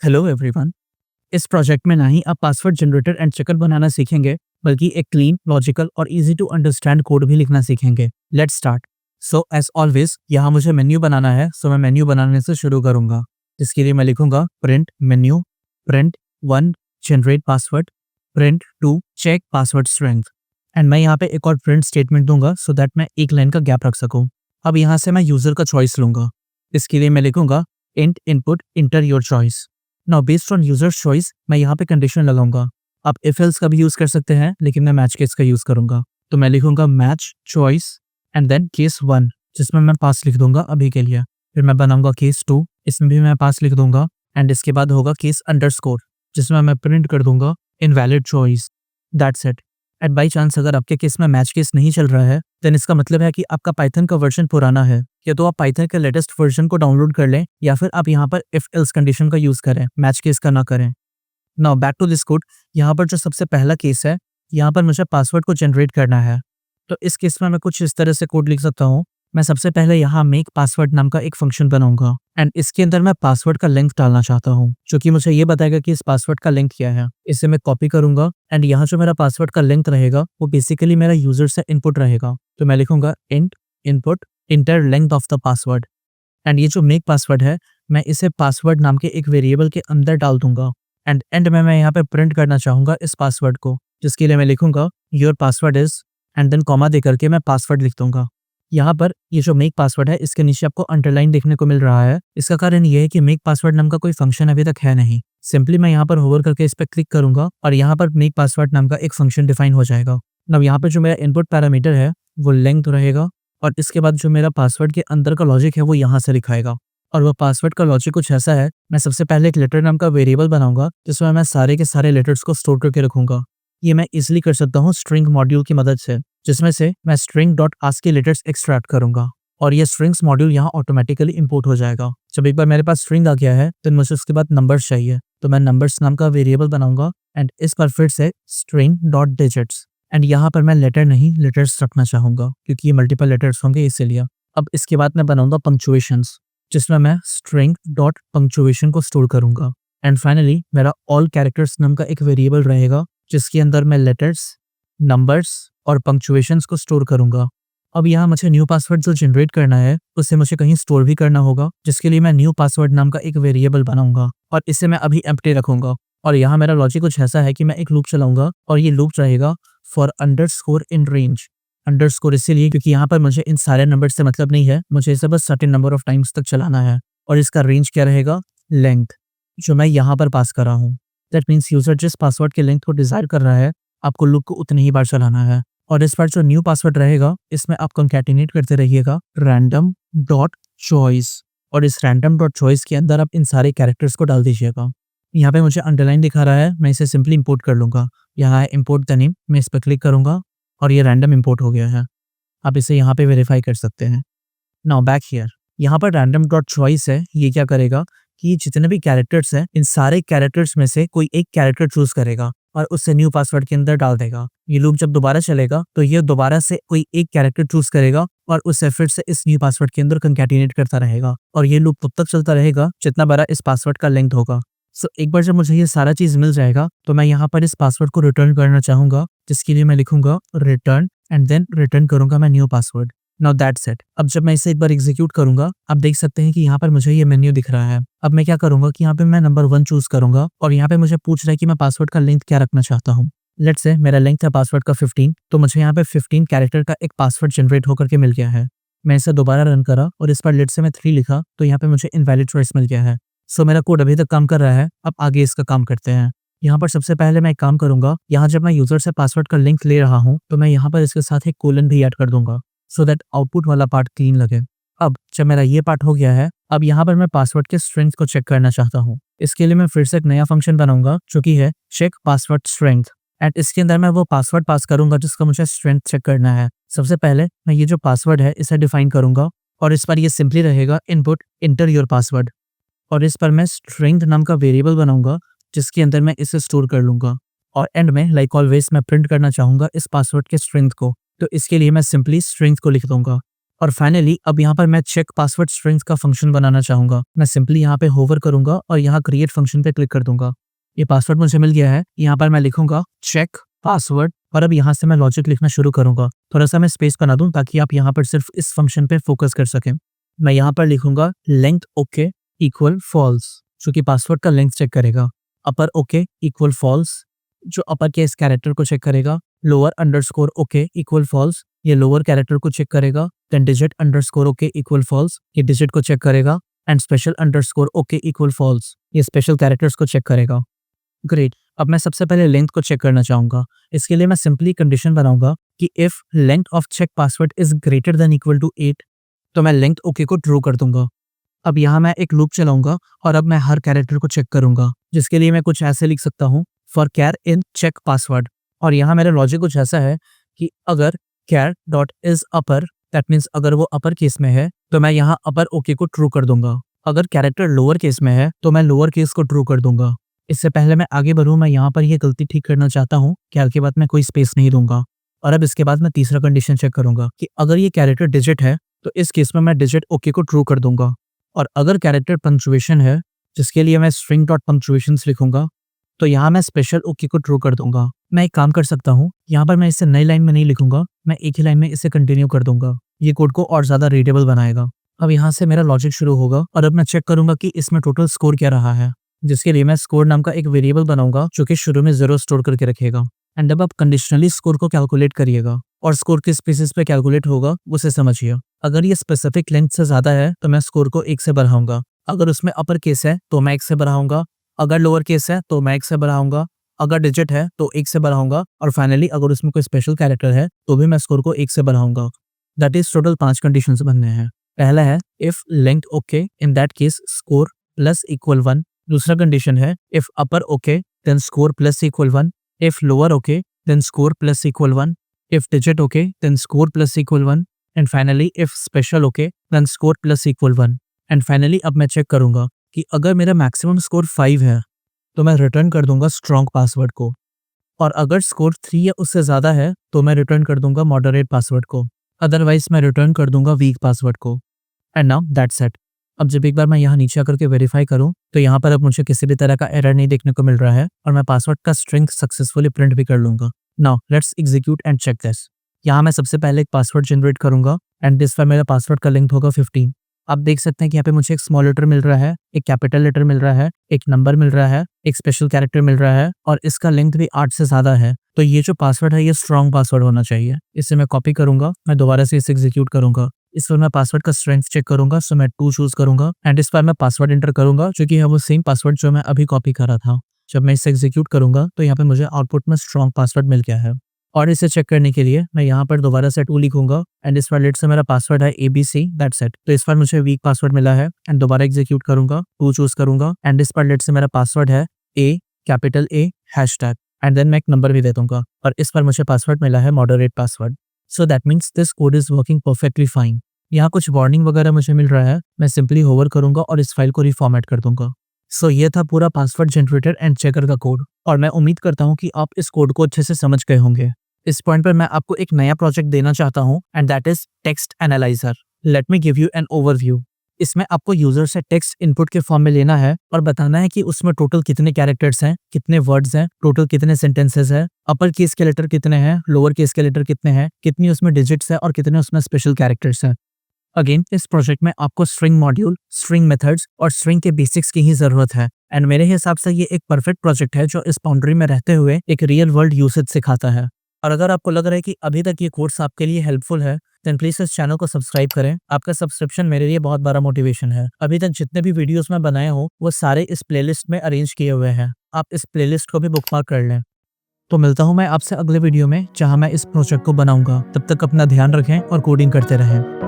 Hello everyone. इस project में ना ही आप पासवर्ड जनरेटर एंड चेकर बनाना सीखेंगे, बल्कि एक क्लीन, लॉजिकल और इजी टू अंडरस्टैंड कोड भी लिखना सीखेंगे। Let's start. So as always यहाँ मुझे मेन्यू बनाना है, सो मैं मेन्यू बनाने से शुरू करूंगा। जिसके लिए मैं लिखूंगा print menu, print 1 generate password, print 2 check password strength. And मैं यहाँ पे एक और प्रिंट स्टेटमेंट दूंगा सो दैट मैं एक लाइन का गैप रख सकूँ। अब यहाँ से मैं यूजर का चॉइस लूंगा। इसके लिए मैं लिखूंगा int input inter your choice. Now based on users choice मैं यहाँ पे कंडीशन लगाऊंगा। आप इफ एल्स का भी यूज कर सकते हैं, लेकिन मैं मैच केस का यूज करूंगा। तो मैं लिखूंगा match choice and then case 1, जिसमें मैं पास लिख दूंगा अभी के लिए। फिर मैं बनाऊंगा केस 2, इसमें भी मैं पास लिख दूंगा। एंड इसके बाद होगा केस अंडरस्कोर, जिसमें मैं प्रिंट कर दूंगा invalid choice. That's it. At by chance अगर आपके केस में मैच केस नहीं चल रहा है, देन इसका मतलब है कि आपका पाइथन का वर्जन पुराना है। या तो आप पाइथन के लेटेस्ट वर्जन को डाउनलोड कर लें, या फिर आप यहाँ पर इफ एल्स कंडीशन का यूज करें, मैच केस का ना करें। Now back to this code. यहाँ पर जो सबसे पहला केस है, यहाँ पर मुझे पासवर्ड को जनरेट करना है। तो इस केस में मैं कुछ इस तरह से कोड लिख सकता हूँ। मैं सबसे पहले यहाँ मेक पासवर्ड नाम का एक फंक्शन बनाऊंगा एंड इसके अंदर मैं पासवर्ड का लेंथ डालना चाहता हूँ, जो कि मुझे ये बताएगा कि इस पासवर्ड का लेंथ क्या है। इसे मैं कॉपी करूंगा एंड यहाँ जो मेरा पासवर्ड का लेंथ रहेगा वो बेसिकली मेरा यूजर से इनपुट रहेगा। तो मैं लिखूंगा int input inter length of the password. And ये जो मेक पासवर्ड है, मैं इसे पासवर्ड नाम के एक वेरिएबल के अंदर डाल दूंगा। एंड एंड में मैं यहाँ पे प्रिंट करना चाहूंगा इस पासवर्ड को, जिसके लिए मैं लिखूंगा your password is and then comma दे करके मैं पासवर्ड लिख दूंगा। यहाँ पर ये जो मेक पासवर्ड है, इसके नीचे आपको अंडरलाइन देखने को मिल रहा है। इसका कारण ये है कि मेक पासवर्ड नाम का कोई फंक्शन अभी तक है नहीं। सिंपली मैं यहाँ पर होवर करके इस पर क्लिक करूंगा और यहाँ पर मेक पासवर्ड नाम का एक फंक्शन डिफाइन हो जाएगा। अब यहाँ पर जो मेरा इनपुट पैरामीटर है वो लेंथ रहेगा, और इसके बाद जो मेरा पासवर्ड के अंदर का लॉजिक है वो यहाँ से लिखाएगा। और वो पासवर्ड का लॉजिक कुछ ऐसा है, मैं सबसे पहले एक लेटर नाम का वेरिएबल बनाऊंगा, जिसमें मैं सारे के सारे लेटर्स को स्टोर करके रखूंगा। ये मैं इजिली कर सकता हूँ स्ट्रिंग मॉड्यूल की मदद से, जिसमें से मैं स्ट्रिंग डॉट आस्क के लेटर्स एक्सट्रैक्ट करूंगा और ये स्ट्रिंग्स मॉड्यूल यहाँ ऑटोमेटिकली इंपोर्ट हो जाएगा। जब एक बार मेरे पास स्ट्रिंग आ गया है, तो मुझे उसके बाद नंबर्स चाहिए। तो मैं नंबर्स नाम का वेरिएबल बनाऊंगा एंड इस पर फिर से स्ट्रिंग डॉट डिजिट्स। एंड यहाँ पर मैं लेटर नहीं लेटर्स रखना चाहूंगा, क्योंकि ये मल्टीपल लेटर्स होंगे इसीलिए। अब इसके बाद मैं बनाऊंगा पंक्चुएशंस, जिसमें मैं स्ट्रिंग डॉट पंक्चुएशन को स्टोर करूंगा। एंड फाइनली मेरा ऑल कैरेक्टर्स नाम का एक वेरिएबल रहेगा, जिसके अंदर मैं लेटर्स, नंबर्स और पंक्चुएशंस को स्टोर करूंगा। अब यहाँ मुझे न्यू पासवर्ड जो जनरेट करना है, उसे मुझे कहीं स्टोर भी करना होगा, जिसके लिए मैं न्यू पासवर्ड नाम का एक वेरिएबल बनाऊंगा और इसे मैं अभी एम्प्टी रखूंगा। और यहाँ मेरा लॉजिक कुछ ऐसा है कि मैं एक लूप चलाऊंगा और ये लूप रहेगा for underscore in range. Underscore इसीलिए क्योंकि यहाँ पर मुझे इन सारे नंबर से मतलब नहीं है, मुझे इसे बस सर्टेन नंबर ऑफ टाइम्स तक चलाना है। और इसका रेंज क्या रहेगा? लेंथ, जो मैं यहाँ पर पास कर रहा हूँ। दैट मीन्स यूजर जिस पासवर्ड के लेंथ को डिजायर कर रहा है, आपको लूप को उतनी ही बार चलाना है। और इस बार जो न्यू पासवर्ड रहेगा, इसमें आप कंकैटिनेट करते रहिएगा रैंडम डॉट चॉइस, और इस रैंडम डॉट चॉइस के अंदर आप इन सारे कैरेक्टर्स को डाल दीजिएगा। यहाँ पे मुझे अंडरलाइन दिखा रहा है, मैं इसे सिंपली इंपोर्ट कर लूंगा। यहाँ है इंपोर्ट द नेम, मैं इस पर क्लिक करूंगा और ये रैंडम इंपोर्ट हो गया है। आप इसे यहाँ पे वेरीफाई कर सकते हैं। नाउ बैक हियर, यहाँ पर रैंडम डॉट चॉइस है। ये क्या करेगा कि जितने भी कैरेक्टर्स हैं, इन सारे कैरेक्टर्स में से कोई एक कैरेक्टर चूज करेगा और उससे न्यू पासवर्ड के अंदर डाल देगा। ये लूप जब दोबारा चलेगा, तो ये दोबारा से कोई एक कैरेक्टर चूज करेगा और उससे फिर से इस न्यू पासवर्ड के अंदर कंकैटिनेट करता रहेगा। और ये लूप तब तक चलता रहेगा जितना बड़ा इस पासवर्ड का लेंथ होगा। सो एक बार जब मुझे ये सारा चीज मिल जाएगा, तो मैं यहाँ पर इस पासवर्ड को रिटर्न करना चाहूंगा, जिसके लिए मैं लिखूंगा रिटर्न एंड देन रिटर्न करूंगा मैं new password. Now that's it. अब जब मैं इसे एक बार एग्जीक्यूट करूंगा, आप देख सकते हैं कि यहाँ पर मुझे ये मेन्यू दिख रहा है। अब मैं क्या करूंगा कि यहाँ पे मैं नंबर 1 चूज करूंगा और यहाँ पे मुझे पूछ रहा है कि मैं पासवर्ड का लेंथ क्या रखना चाहता हूँ। लेट्स से मेरा लेंथ है पासवर्ड का 15, तो मुझे यहाँ पे 15 कैरेक्टर का एक पासवर्ड जनरेट होकर के मिल गया है। मैं इसे दोबारा रन करा और इस पर लेट्स से मैं 3 लिखा, तो यहाँ पे मुझे इनवैलिड चॉइस मिल गया है। सो मेरा कोड अभी तक काम कर रहा है। अब आगे इसका काम करते हैं। यहाँ पर सबसे पहले मैं एक काम करूंगा, यहाँ जब मैं यूजर से पासवर्ड का लिंक ले रहा हूँ, तो मैं यहाँ पर इसके साथ एक कोलन भी ऐड कर दूंगा, सो दैट आउटपुट वाला पार्ट क्लीन लगे। अब जब मेरा ये पार्ट हो गया है, अब यहाँ पर मैं पासवर्ड के स्ट्रेंथ को चेक करना चाहता हूँ। इसके लिए मैं फिर से एक नया फंक्शन बनाऊंगा, जो कि है चेक पासवर्ड स्ट्रेंथ। एंड इसके अंदर मैं वो पासवर्ड पास करूंगा जिसका मुझे स्ट्रेंथ चेक करना है। सबसे पहले मैं ये जो पासवर्ड है इसे डिफाइन करूंगा और इस पर ये सिंपली रहेगा इनपुट इंटर योर पासवर्ड। और इस पर मैं स्ट्रेंथ नाम का वेरिएबल बनाऊंगा, जिसके अंदर मैं इसे स्टोर कर लूंगा। और एंड में लाइक ऑलवेज मैं प्रिंट करना चाहूंगा इस पासवर्ड के स्ट्रेंथ को, तो इसके लिए मैं सिंपली स्ट्रेंथ को लिख दूंगा। और फाइनली अब यहाँ पर मैं चेक पासवर्ड स्ट्रिंग्स का फंक्शन बनाना चाहूंगा। मैं सिंपली यहाँ पे होवर करूंगा और यहाँ क्रिएट फंक्शन पे क्लिक कर दूंगा। ये पासवर्ड मुझे मिल गया है। यहाँ पर मैं लिखूंगा चेक पासवर्ड और अब यहाँ से मैं लॉजिक लिखना शुरू करूंगा। थोड़ा सा मैं स्पेस बना दूं ताकि आप यहाँ पर सिर्फ इस फंक्शन पे फोकस कर सकें। मैं यहाँ पर लिखूंगा लेंथ ओके इक्वल फॉल्स, जो कि पासवर्ड का लेंथ चेक करेगा। अपर ओके इक्वल फॉल्स, जो अपर केस कैरेक्टर को चेक करेगा। Lower underscore ok equal false, ये लोअर कैरेक्टर को चेक करेगा। Then digit underscore ok equal false, ये डिजिट को चेक करेगा। And special underscore ok equal false, ये स्पेशल कैरेक्टर्स को चेक करेगा। ग्रेट। अब मैं सबसे पहले लेंथ को चेक करना चाहूंगा। इसके लिए मैं सिंपली कंडीशन बनाऊंगा कि if length of check password is greater than equal to 8, तो मैं लेंथ ओके को ट्रू कर दूंगा। अब यहाँ मैं एक लूप चलाऊंगा और अब मैं हर कैरेक्टर को चेक करूंगा, जिसके लिए मैं कुछ ऐसे लिख सकता हूँ for char in check password. और यहाँ मेरा लॉजिक कुछ ऐसा है कि अगर char dot is upper, that means अगर वो अपर केस में है तो मैं यहाँ अपर ओके को ट्रू कर दूंगा। अगर कैरेक्टर लोअर केस में है तो मैं लोअर केस को ट्रू कर दूंगा। इससे पहले मैं आगे बढ़ूँ, मैं यहाँ पर ये गलती ठीक करना चाहता हूँ। कैर के बाद मैं कोई स्पेस नहीं दूंगा। और अब इसके बाद मैं तीसरा कंडीशन चेक करूंगा कि अगर ये कैरेक्टर डिजिट है तो इस केस में मैं डिजिट ओके को ट्रू कर दूंगा। और अगर कैरेक्टर पंक्चुएशन है, जिसके लिए मैं स्ट्रिंग डॉट पंक्चुएशंस लिखूंगा, तो यहाँ मैं स्पेशल ओके को ट्रू कर दूंगा। मैं एक काम कर सकता हूँ, यहाँ पर मैं इसे नई लाइन में नहीं लिखूंगा, मैं एक ही लाइन में इसे कंटिन्यू कर दूंगा। ये कोड को और ज्यादा रीडेबल बनाएगा। अब यहाँ से मेरा लॉजिक शुरू होगा और अब मैं चेक करूंगा कि इसमें टोटल स्कोर क्या रहा है, जिसके लिए मैं स्कोर नाम का एक वेरिएबल बनाऊंगा जो कि शुरू में 0 स्टोर करके रखेगा। एंड अब आप कंडीशनली स्कोर को कैलकुलेट करिएगा और स्कोर किस बेसिस पे कैलकुलेट होगा उसे समझिए। अगर ये स्पेसिफिक लेंथ से ज्यादा है तो मैं स्कोर को 1 से बढ़ाऊंगा। अगर उसमें अपर केस है तो मैं 1 से बढ़ाऊंगा। अगर लोअर केस है तो मैं 1 से बढ़ाऊंगा। अगर डिजिट है तो 1 से बढ़ाऊंगा। और फाइनली अगर उसमें कोई स्पेशल कैरेक्टर है तो भी मैं स्कोर को 1 से बढ़ाऊंगा। दैट इज टोटल 5 कंडीशंस बनने हैं। पहला है if length ok, in that case score plus equal 1। दूसरा कंडीशन है if upper ok then score plus equal 1। If lower ok then score plus equal 1। If digit ok then score plus equal 1। And finally if special ok then score plus equal 1। And finally अब मैं check करूंगा कि अगर मेरा maximum score 5 है तो मैं return कर दूंगा स्ट्रॉन्ग पासवर्ड को। और अगर स्कोर 3 या उससे ज्यादा है तो मैं रिटर्न कर दूंगा मॉडरेट पासवर्ड को। अदरवाइज मैं रिटर्न कर दूंगा वीक पासवर्ड को। And now that's it. अब जब एक बार मैं यहाँ नीचे आकर के वेरीफाई करूँ तो यहाँ पर अब मुझे किसी भी तरह का एरर नहीं देखने को मिल रहा है और मैं पासवर्ड का स्ट्रिंग सक्सेसफुली प्रिंट भी कर लूंगा। Now let's execute and check this. यहाँ मैं सबसे पहले एक पासवर्ड जनरेट करूंगा एंड दिस पर मेरा पासवर्ड का लेंथ होगा 15। आप देख सकते हैं कि यहाँ पे मुझे एक स्मॉल लेटर मिल रहा है, एक कैपिटल लेटर मिल रहा है, एक नंबर मिल रहा है, एक स्पेशल कैरेक्टर मिल रहा है और इसका लेंथ भी 8 से ज्यादा है। तो ये जो पासवर्ड है ये स्ट्रॉन्ग पासवर्ड होना चाहिए। इसे मैं कॉपी करूंगा, मैं दोबारा से इसे एग्जीक्यूट करूंगा। इस पर मैं पासवर्ड का स्ट्रेंथ चेक करूंगा, सो मैं 2 चूज करूंगा एंड इस पर मैं पासवर्ड एंटर करूंगा जो कि है वो सेम पासवर्ड जो मैं अभी कॉपी करा था। जब मैं इसे एग्जीक्यूट करूंगा तो यहाँ पे मुझे आउटपुट में स्ट्रॉन्ग पासवर्ड मिल गया है। और इसे चेक करने के लिए मैं यहाँ पर दोबारा से 2 लिखूंगा एंड इस पर लेट से मेरा पासवर्ड है ABC, दैट्स इट। तो इस पर मुझे वीक पासवर्ड मिला है एंड दोबारा एग्जीक्यूट करूंगा, 2 चूज करूंगा एंड इस पर लेट से मेरा पासवर्ड है capital A hashtag and then मैं एक नंबर भी दे दूंगा और इस पर मुझे पासवर्ड मिला है moderate password. So that means this code is working perfectly fine. यहाँ कुछ वार्निंग वगैरह मुझे मिल रहा है, मैं सिंपली होवर करूंगा और इस फाइल को रिफॉर्मेट कर दूंगा। सो ये था पूरा पासवर्ड जनरेटर एंड चेकर का कोड और मैं उम्मीद करता हूँ कि आप इस कोड को अच्छे से समझ गए होंगे। इस पॉइंट पर मैं आपको एक नया प्रोजेक्ट देना चाहता हूँ and that is text analyser. Let me give you an overview. इसमें आपको यूजर से टेक्स्ट इनपुट के फॉर्म में लेना है और बताना है कि उसमें टोटल कितने कैरेक्टर्स हैं, कितने वर्ड्स हैं, टोटल कितने सेंटेंसेस हैं, अपर केस के लेटर कितने हैं, लोअर केस के लेटर कितने हैं, कितनी उसमें डिजिट्स हैं और कितने उसमें स्पेशल कैरेक्टर्स हैं। अगेन इस प्रोजेक्ट में आपको स्ट्रिंग मॉड्यूल, स्ट्रिंग मेथड्स और स्ट्रिंग के बेसिक्स की ही जरूरत है एंड मेरे हिसाब से ये एक परफेक्ट प्रोजेक्ट है जो इस बाउंड्री में रहते हुए एक रियल वर्ल्ड यूसेज सिखाता है। और अगर आपको लग रहा है कि अभी तक ये कोर्स आपके लिए हेल्पफुल है देन प्लीज इस चैनल को सब्सक्राइब करें। आपका सब्सक्रिप्शन मेरे लिए बहुत बड़ा मोटिवेशन है। अभी तक जितने भी वीडियोस मैं बनाया हूँ वो सारे इस प्लेलिस्ट में अरेंज किए हुए हैं, आप इस प्लेलिस्ट को भी बुकमार्क कर लें। तो मिलता हूँ मैं आपसे अगले वीडियो में जहाँ मैं इस प्रोजेक्ट को बनाऊंगा। तब तक अपना ध्यान रखें और कोडिंग करते रहें।